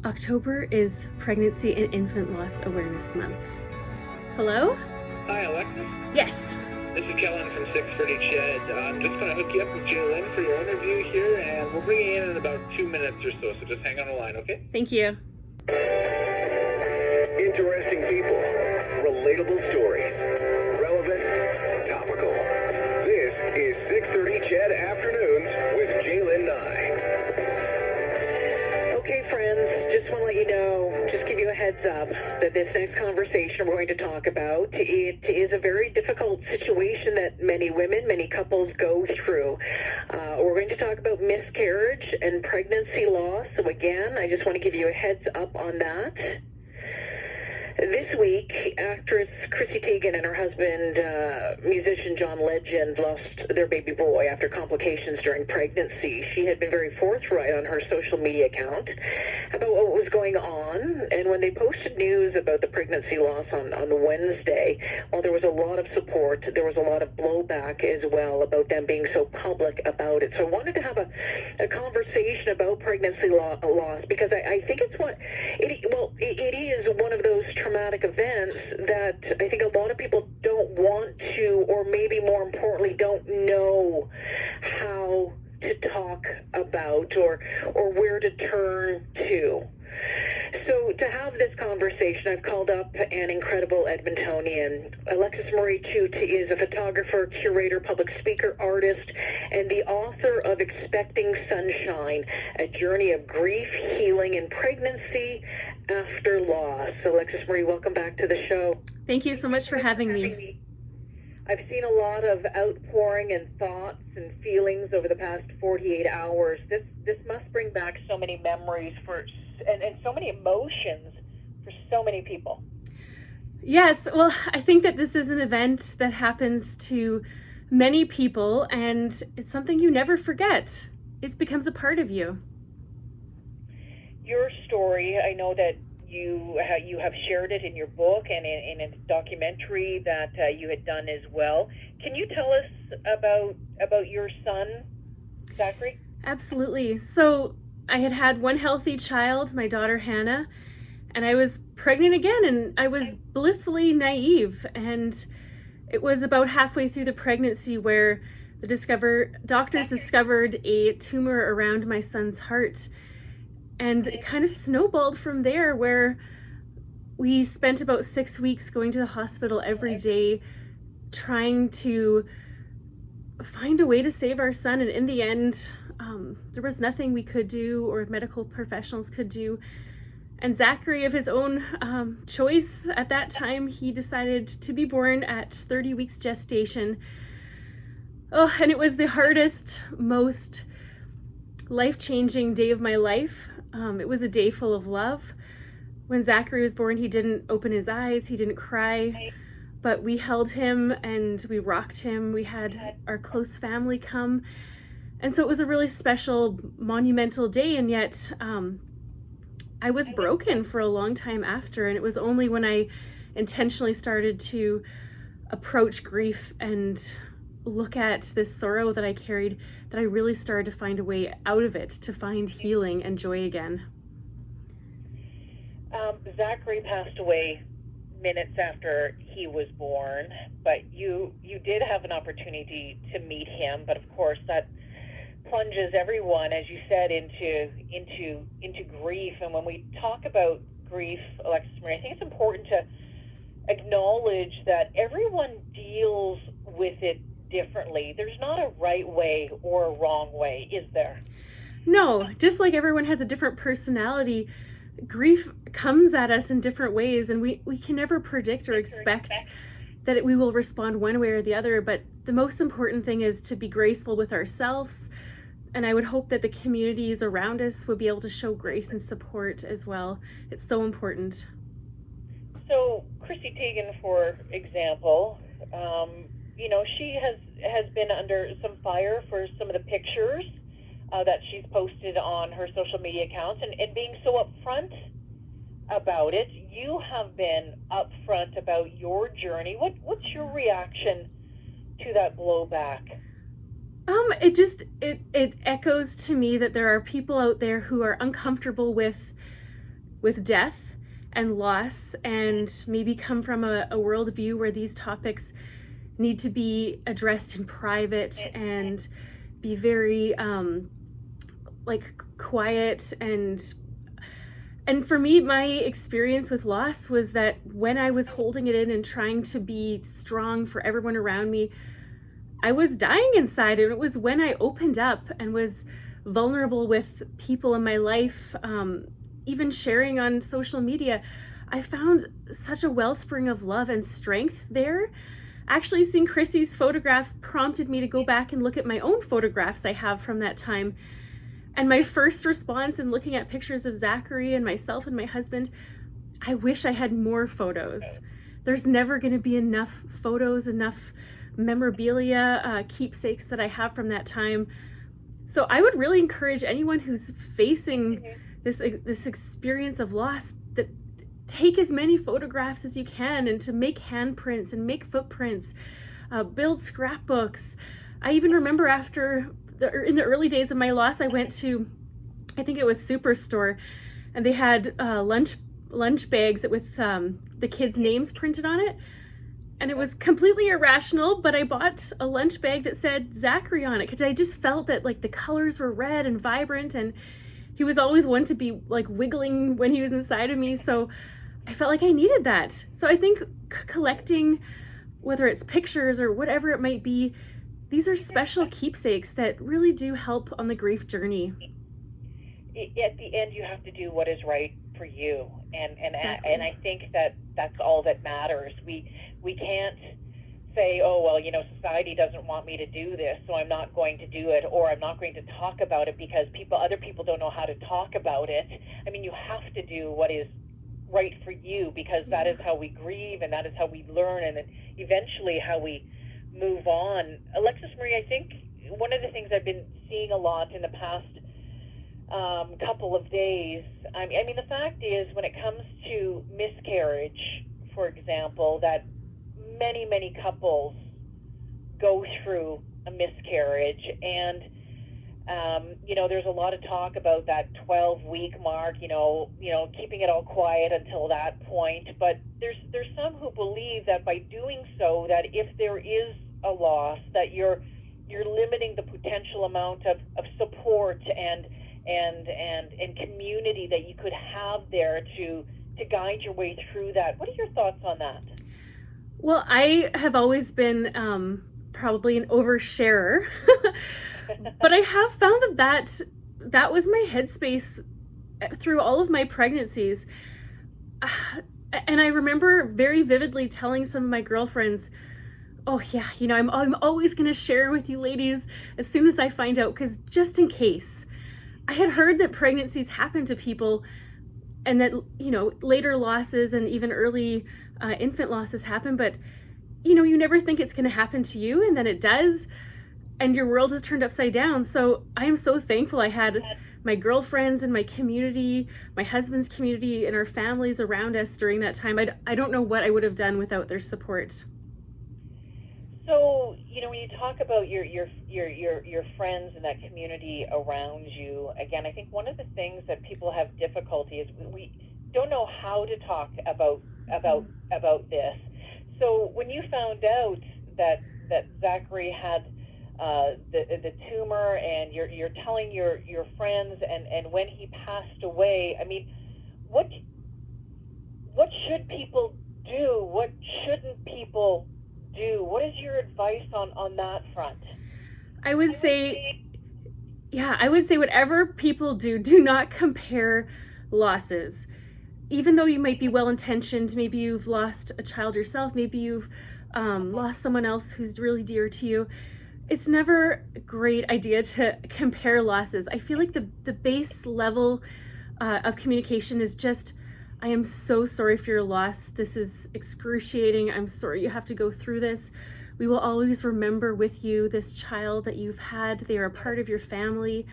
October is Pregnancy and Infant Loss Awareness Month. Hello? Hi, Alexis. Yes. This is Kellen from 630 CHED. I'm just going to hook you up with Jalen for your interview here, and we'll bring you in about 2 minutes or so just hang on the line, okay? Thank you. Interesting people, relatable stories, relevant, topical. This is 630 CHED Afternoons with Jalen Nye. Okay, friends, just want to let you know, just give you a heads up that this next conversation we're going to talk about, it is a very difficult situation that many women, many couples go through. We're going to talk about miscarriage and pregnancy loss. So again, I just want to give you a heads up on that. This week, actress Chrissy Teigen and her husband, musician John Legend, lost their baby boy after complications during pregnancy. She had been very forthright on her social media account about what was going on, and when they posted news about the pregnancy loss on Wednesday, while there was a lot of support, there was a lot of blowback as well about them being so public about it. So I wanted to have a conversation about pregnancy loss because I think it's it is one of those traumatic events that I think a lot of people don't want to, or maybe more importantly, don't know how to talk about or where to turn to. So to have this conversation, I've called up an incredible Edmontonian. Alexis Marie Chute is a photographer, curator, public speaker, artist, and the author of Expecting Sunshine, a journey of grief, healing, and pregnancy after loss. Alexis Marie, welcome back to the show. Thank you so much for having me. I've seen a lot of outpouring and thoughts and feelings over the past 48 hours. This must bring back so many memories and so many emotions for so many people. Yes, well, I think that this is an event that happens to many people, and it's something you never forget. It becomes a part of you. Your story, I know that you have shared it in your book and in a documentary that you had done as well. Can you tell us about your son, Zachary? Absolutely. So I had one healthy child, my daughter Hannah, and I was pregnant again, and I was blissfully naive. And it was about halfway through the pregnancy where doctors discovered a tumor around my son's heart. And it kind of snowballed from there, where we spent about 6 weeks going to the hospital every day, trying to find a way to save our son. And in the end, there was nothing we could do or medical professionals could do. And Zachary, of his own choice at that time, he decided to be born at 30 weeks gestation. Oh, and it was the hardest, most life-changing day of my life. It was a day full of love. When Zachary was born, he didn't open his eyes, he didn't cry, but we held him and we rocked him. We had our close family come. And so it was a really special, monumental day, and yet I was broken for a long time after, and it was only when I intentionally started to approach grief and look at this sorrow that I carried that I really started to find a way out of it, to find healing and joy again. Zachary passed away minutes after he was born, but you did have an opportunity to meet him, but of course that plunges everyone, as you said, into grief. And when we talk about grief, Alexis Marie, I think it's important to acknowledge that everyone deals with it differently. There's not a right way or a wrong way, is there? No, just like everyone has a different personality, grief comes at us in different ways, and we can never predict or expect that we will respond one way or the other. But the most important thing is to be graceful with ourselves, and I would hope that the communities around us will be able to show grace and support as well. It's so important. So Chrissy Teigen, for example, she has been under some fire for some of the pictures that she's posted on her social media accounts, and being so upfront about it. You have been upfront about your journey. What's your reaction to that blowback? It echoes to me that there are people out there who are uncomfortable with with death and loss, and maybe come from a worldview where these topics need to be addressed in private and be very like quiet. And for me, my experience with loss was that when I was holding it in and trying to be strong for everyone around me, I was dying inside. And it was when I opened up and was vulnerable with people in my life, even sharing on social media, I found such a wellspring of love and strength there. Actually, seeing Chrissy's photographs prompted me to go back and look at my own photographs I have from that time. And my first response in looking at pictures of Zachary and myself and my husband, I wish I had more photos. There's never going to be enough photos, enough memorabilia, keepsakes that I have from that time. So I would really encourage anyone who's facing this experience of loss that take as many photographs as you can, and to make handprints and make footprints, build scrapbooks. I even remember in the early days of my loss, I went to, I think it was Superstore, and they had lunch bags with the kids' names printed on it. And it was completely irrational, but I bought a lunch bag that said Zachary on it because I just felt that like the colors were red and vibrant, and he was always one to be like wiggling when he was inside of me. So I felt like I needed that. So I think collecting, whether it's pictures or whatever it might be, these are special keepsakes that really do help on the grief journey. At the end, you have to do what is right for you, and Exactly. I think that that's all that matters. We can't say, oh well, society doesn't want me to do this, so I'm not going to do it, or I'm not going to talk about it because other people don't know how to talk about it. I mean, you have to do what is right for you, because that is how we grieve, and that is how we learn, and then eventually how we move on. Alexis Marie, I think one of the things I've been seeing a lot in the past couple of days, I mean, the fact is, when it comes to miscarriage, for example, that many couples go through a miscarriage, and there's a lot of talk about that 12-week mark, keeping it all quiet until that point. But there's some who believe that by doing so, that if there is a loss, that you're limiting the potential amount of support and community that you could have there to guide your way through that. What are your thoughts on that? Well, I have always been probably an oversharer, but I have found that was my headspace through all of my pregnancies. And I remember very vividly telling some of my girlfriends, oh yeah, I'm always going to share with you ladies as soon as I find out, because just in case. I had heard that pregnancies happen to people, and that, later losses and even early infant losses happen, but, you never think it's going to happen to you, and then it does, and your world is turned upside down. So I am so thankful I had my girlfriends and my community, my husband's community, and our families around us during that time. I don't know what I would have done without their support. So, when you talk about your friends and that community around you, again, I think one of the things that people have difficulty is we don't know how to talk about this. So when you found out that Zachary had the tumor, and you're telling your friends, and when he passed away, I mean, what should people do? What shouldn't people do? What is your advice on that front? I would say whatever people do not compare losses. Even though you might be well-intentioned, maybe you've lost a child yourself, maybe you've lost someone else who's really dear to you, it's never a great idea to compare losses. I feel like the base level of communication is just, I am so sorry for your loss. This is excruciating. I'm sorry you have to go through this. We will always remember with you this child that you've had. They are a part of your family.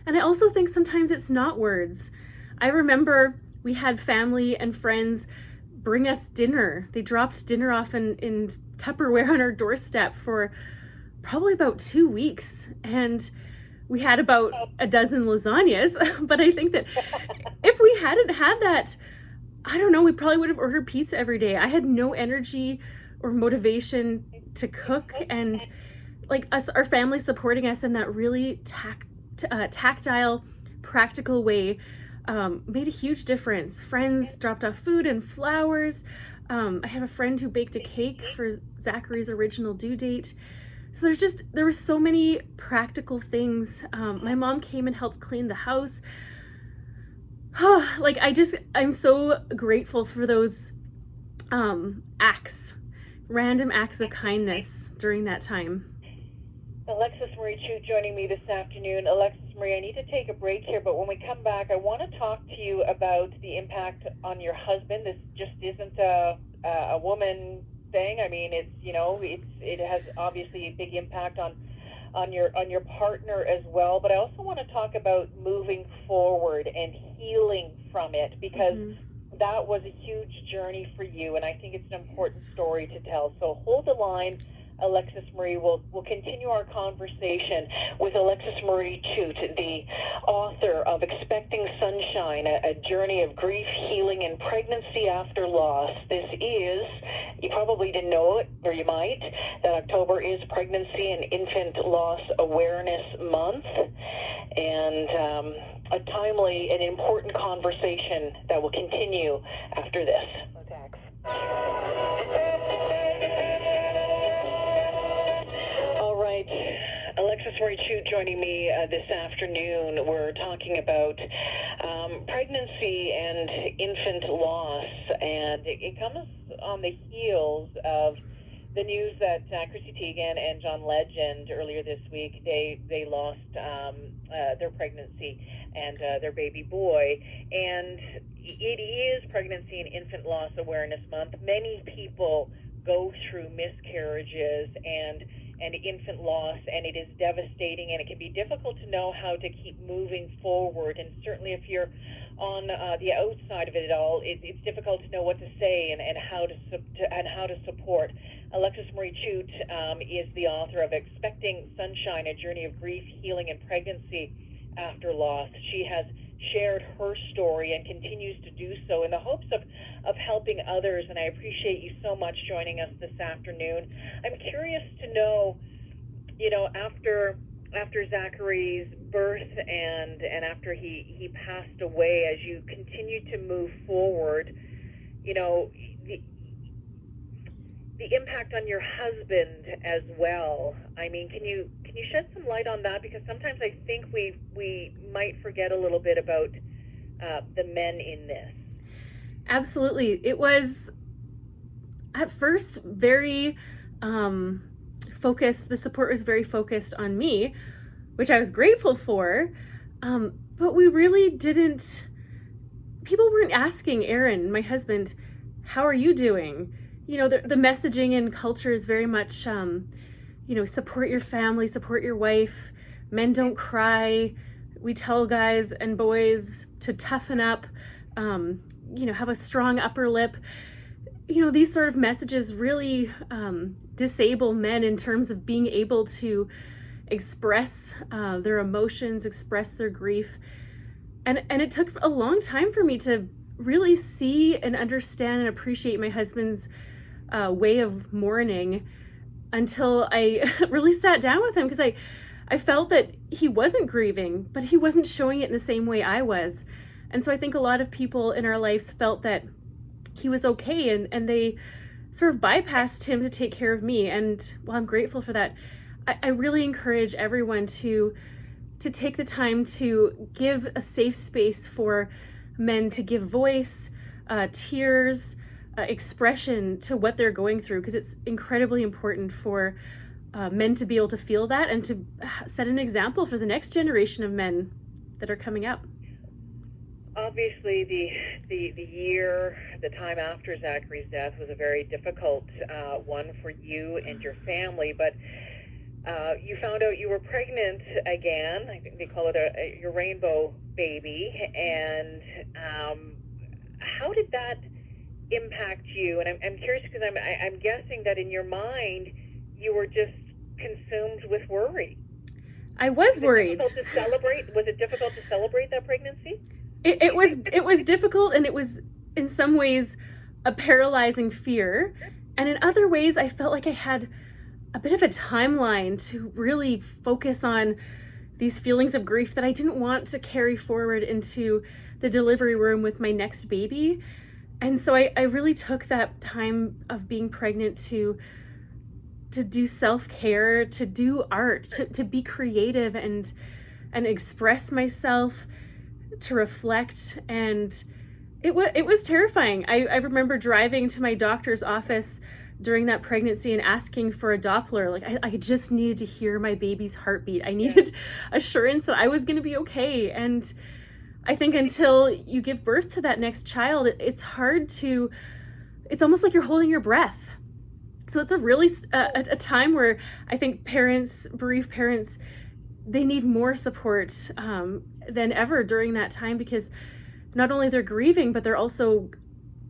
And I also think sometimes it's not words. I remember we had family and friends bring us dinner. They dropped dinner off in Tupperware on our doorstep for probably about 2 weeks. And we had about a dozen lasagnas. But I think that if we hadn't had that, I don't know, we probably would have ordered pizza every day. I had no energy or motivation to cook, and like our family supporting us in that really tactile, practical way made a huge difference. Friends dropped off food and flowers. I have a friend who baked a cake for Zachary's original due date. So there were so many practical things. My mom came and helped clean the house. Like I'm so grateful for those random acts of kindness during that time. Alexis Marie Chute joining me this afternoon. Alexis Marie, I need to take a break here, but when we come back, I want to talk to you about the impact on your husband. This just isn't a woman thing. I mean, it has obviously a big impact on your partner as well. But I also want to talk about moving forward and healing from it, because that was a huge journey for you, and I think it's an important story to tell. So hold the line. Alexis Marie, we'll continue our conversation with Alexis Marie Chute, the author of Expecting Sunshine, a journey of grief, healing, and pregnancy after loss. This is, you probably didn't know it, or you might, that October is Pregnancy and Infant Loss Awareness Month, and a timely and important conversation that will continue after this. Alexis Marie Chute joining me this afternoon. We're talking about pregnancy and infant loss, and it comes on the heels of the news that Chrissy Teigen and John Legend earlier this week, they lost their pregnancy and their baby boy. And it is Pregnancy and Infant Loss Awareness Month. Many people go through miscarriages and infant loss, and it is devastating, and it can be difficult to know how to keep moving forward. And certainly if you're on the outside of it all, it's difficult to know what to say and how to support. Alexis Marie Chute is the author of Expecting Sunshine, a journey of grief, healing, and pregnancy after loss. She has shared her story and continues to do so in the hopes of helping others, and I appreciate you so much joining us this afternoon. I'm curious to know, after Zachary's birth and after he passed away, as you continue to move forward, the impact on your husband as well. I mean, can you shed some light on that? Because sometimes I think we might forget a little bit about the men in this. Absolutely. It was at first very focused. The support was very focused on me, which I was grateful for. But we really didn't, people weren't asking Aaron, my husband, how are you doing? The messaging in culture is very much, support your family, support your wife. Men don't cry. We tell guys and boys to toughen up, have a strong upper lip. These sort of messages really disable men in terms of being able to express their emotions, express their grief. And it took a long time for me to really see and understand and appreciate my husband's way of mourning until I really sat down with him, because I felt that he wasn't grieving, but he wasn't showing it in the same way I was. And so I think a lot of people in our lives felt that he was okay, and they sort of bypassed him to take care of me. And while I'm grateful for that, I really encourage everyone to take the time to give a safe space for men to give voice, tears, expression to what they're going through, because it's incredibly important for men to be able to feel that and to set an example for the next generation of men that are coming up. Obviously, the time after Zachary's death was a very difficult one for you and your family, but you found out you were pregnant again. I think they call it your rainbow baby. And how did that impact you? And I'm curious, because I'm guessing that in your mind you were just consumed with worry. I was worried. Was it difficult to celebrate that pregnancy? It was difficult, and it was in some ways a paralyzing fear, and in other ways I felt like I had a bit of a timeline to really focus on these feelings of grief that I didn't want to carry forward into the delivery room with my next baby. And so I really took that time of being pregnant to do self-care, to do art, to be creative and express myself, to reflect. And it was terrifying. I remember driving to my doctor's office during that pregnancy and asking for a Doppler. Like I just needed to hear my baby's heartbeat. I needed assurance that I was going to be okay. And I think until you give birth to that next child, it's almost like you're holding your breath. So it's a really a time where I think bereaved parents, they need more support than ever during that time, because not only they're grieving, but they're also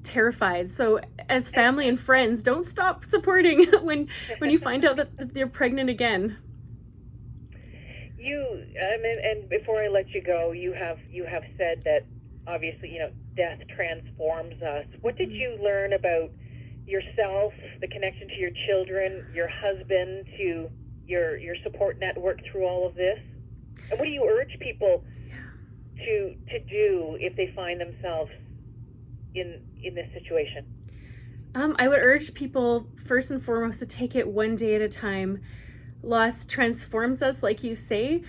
terrified. So as family and friends, don't stop supporting when you find out that they're pregnant again. And before I let you go, you have said that obviously, death transforms us. What did you learn about yourself, the connection to your children, your husband, to your support network through all of this? And what do you urge people to do if they find themselves in this situation? I would urge people first and foremost to take it one day at a time. Loss transforms us, like you say.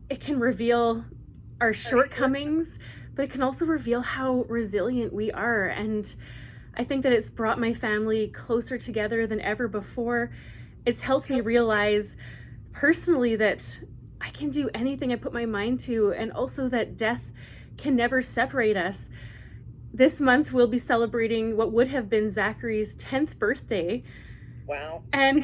It can reveal our shortcomings, but it can also reveal how resilient we are. And I think that it's brought my family closer together than ever before. It's helped me realize personally that I can do anything I put my mind to, and also that death can never separate us. This month we'll be celebrating what would have been Zachary's 10th birthday. Wow. And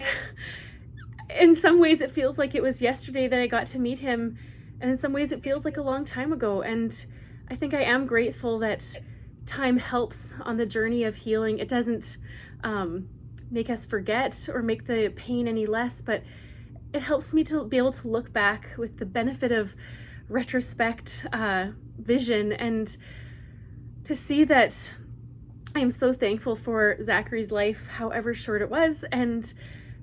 in some ways it feels like it was yesterday that I got to meet him, and in some ways it feels like a long time ago. And I think I am grateful that time helps on the journey of healing. It doesn't make us forget or make the pain any less, but it helps me to be able to look back with the benefit of retrospect vision, and to see that I am so thankful for Zachary's life, however short it was, and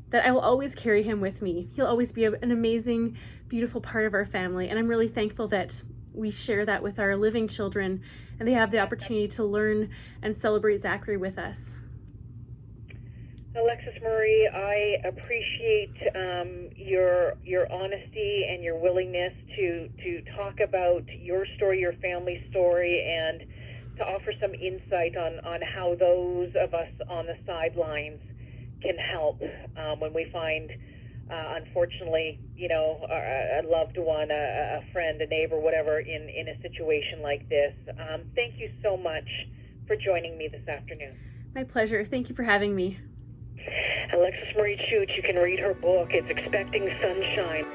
that I will always carry him with me. He'll always be an amazing, beautiful part of our family. And I'm really thankful that we share that with our living children, and they have the opportunity to learn and celebrate Zachary with us. Alexis Marie, I appreciate your honesty and your willingness to talk about your story, your family story, and to offer some insight on how those of us on the sidelines can help when we find, unfortunately, a loved one, a friend, a neighbor, whatever, in a situation like this. Thank you so much for joining me this afternoon. My pleasure. Thank you for having me. Alexis Marie Chute, you can read her book. It's Expecting Sunshine.